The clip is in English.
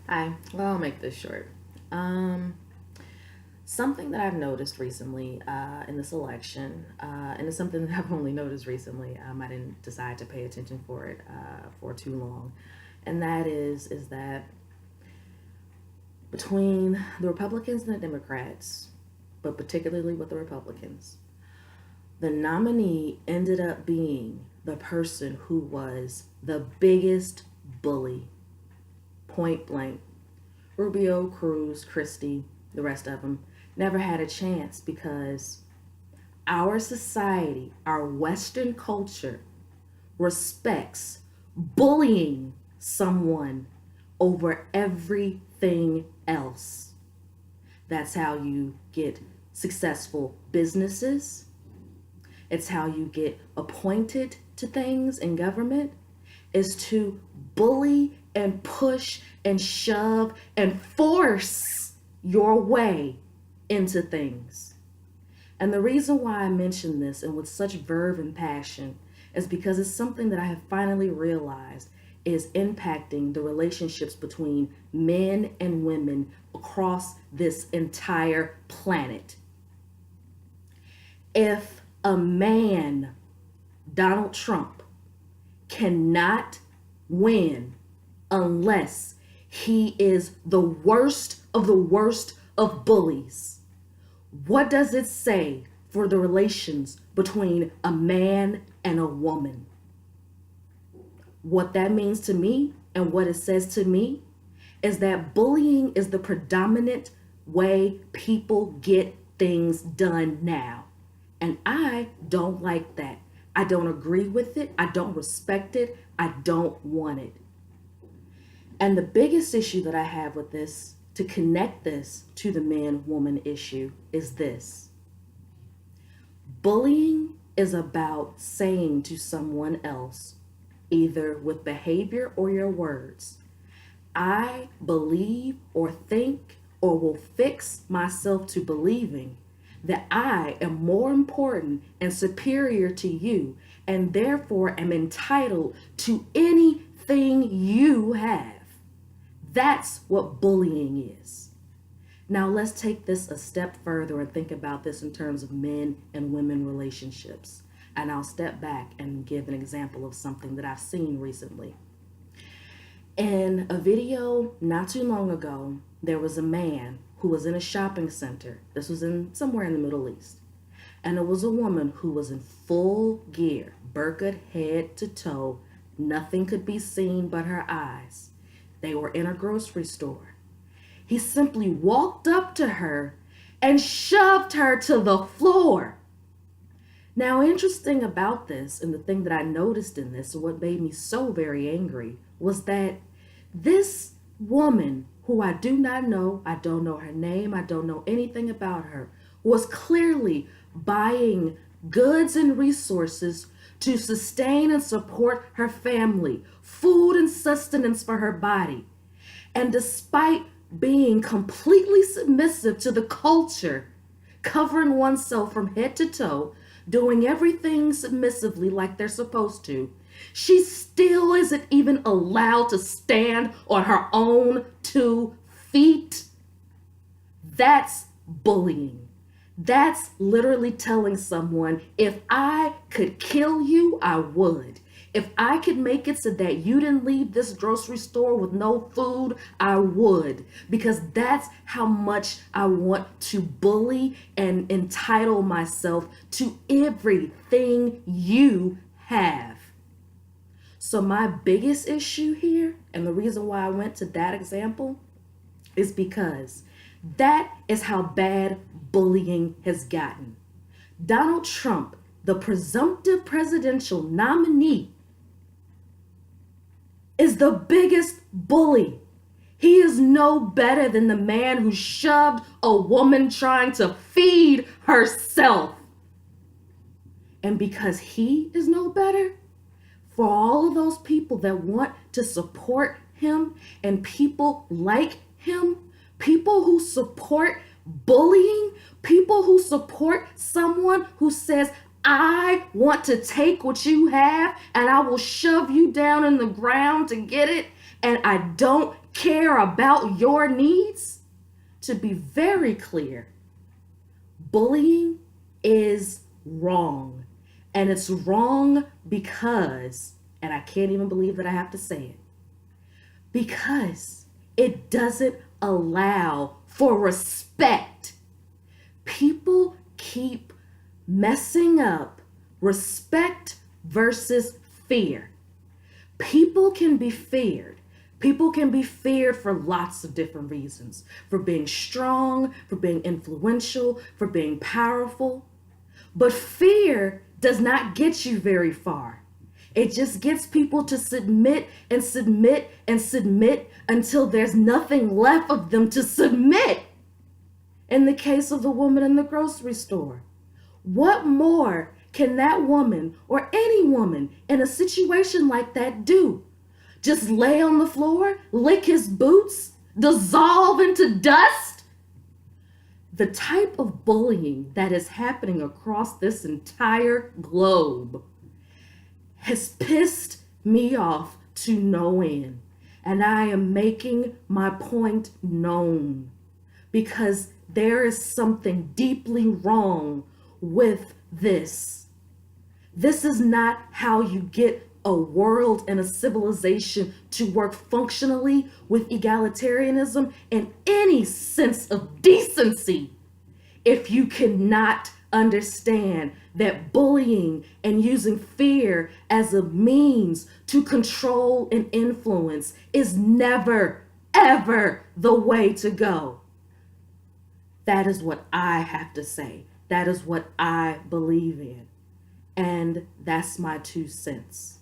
Hi. Well, I'll make this short. Um, Something that I've noticed recently in this election, and it's something that I've only noticed recently. I didn't decide to pay attention for it for too long, and that is that between the Republicans and the Democrats, but particularly with the Republicans, the nominee ended up being the person who was the biggest bully, point blank. Rubio, Cruz, Christie, the rest of them never had a chance because our society, our Western culture, respects bullying someone over everything else. That's how you get successful businesses. It's how you get appointed to things in government, is to bully and push and shove and force your way into things. And the reason why I mention this and with such verve and passion is because it's something that I have finally realized is impacting the relationships between men and women across this entire planet. If a man, Donald Trump, cannot win unless he is the worst of bullies, what does it say for the relations between a man and a woman? What that means to me and what it says to me is that bullying is the predominant way people get things done now. And I don't like that. I don't agree with it. I don't respect it. I don't want it. And the biggest issue that I have with this, to connect this to the man woman issue, is this: bullying is about saying to someone else, either with behavior or your words, I believe or think or will fix myself to believing that I am more important and superior to you and therefore am entitled to anything you have. That's what bullying is. Now let's take this a step further and think about this in terms of men and women relationships. And I'll step back and give an example of something that I've seen recently. In a video not too long ago, there was a man who was in a shopping center. This was in somewhere in the Middle East. And it was a woman who was in full gear, burqa head to toe. Nothing could be seen but her eyes. They were in a grocery store. He simply walked up to her and shoved her to the floor. Now, interesting about this, and the thing that I noticed in this, and what made me so very angry, was that this woman, who I do not know, I don't know her name, I don't know anything about her, was clearly buying goods and resources to sustain and support her family, food and sustenance for her body. And despite being completely submissive to the culture, covering oneself from head to toe, doing everything submissively like they're supposed to, she still isn't even allowed to stand on her own 2 feet. That's bullying. That's literally telling someone, if I could kill you, I would. If I could make it so that you didn't leave this grocery store with no food, I would. Because that's how much I want to bully and entitle myself to everything you have. So, my biggest issue here, and the reason why I went to that example, is because that is how bad bullying has gotten. Donald Trump, the presumptive presidential nominee, is the biggest bully. He is no better than the man who shoved a woman trying to feed herself. And because he is no better, for all of those people that want to support him and people like him, people who support bullying, people who support someone who says, I want to take what you have and I will shove you down in the ground to get it, and I don't care about your needs, to be very clear, bullying is wrong. And it's wrong because, and I can't even believe that I have to say it, because it doesn't allow for respect. People keep messing up respect versus fear. People can be feared. People can be feared for lots of different reasons. For being strong, for being influential, for being powerful. But fear does not get you very far. It just gets people to submit and submit and submit until there's nothing left of them to submit. In the case of the woman in the grocery store, what more can that woman or any woman in a situation like that do? Just lay on the floor, lick his boots, dissolve into dust? The type of bullying that is happening across this entire globe has pissed me off to no end. And I am making my point known because there is something deeply wrong with this. This is not how you get a world and a civilization to work functionally with egalitarianism and any sense of decency if you cannot understand that bullying and using fear as a means to control and influence is never, ever the way to go. That is what I have to say. That is what I believe in. And that's my 2 cents.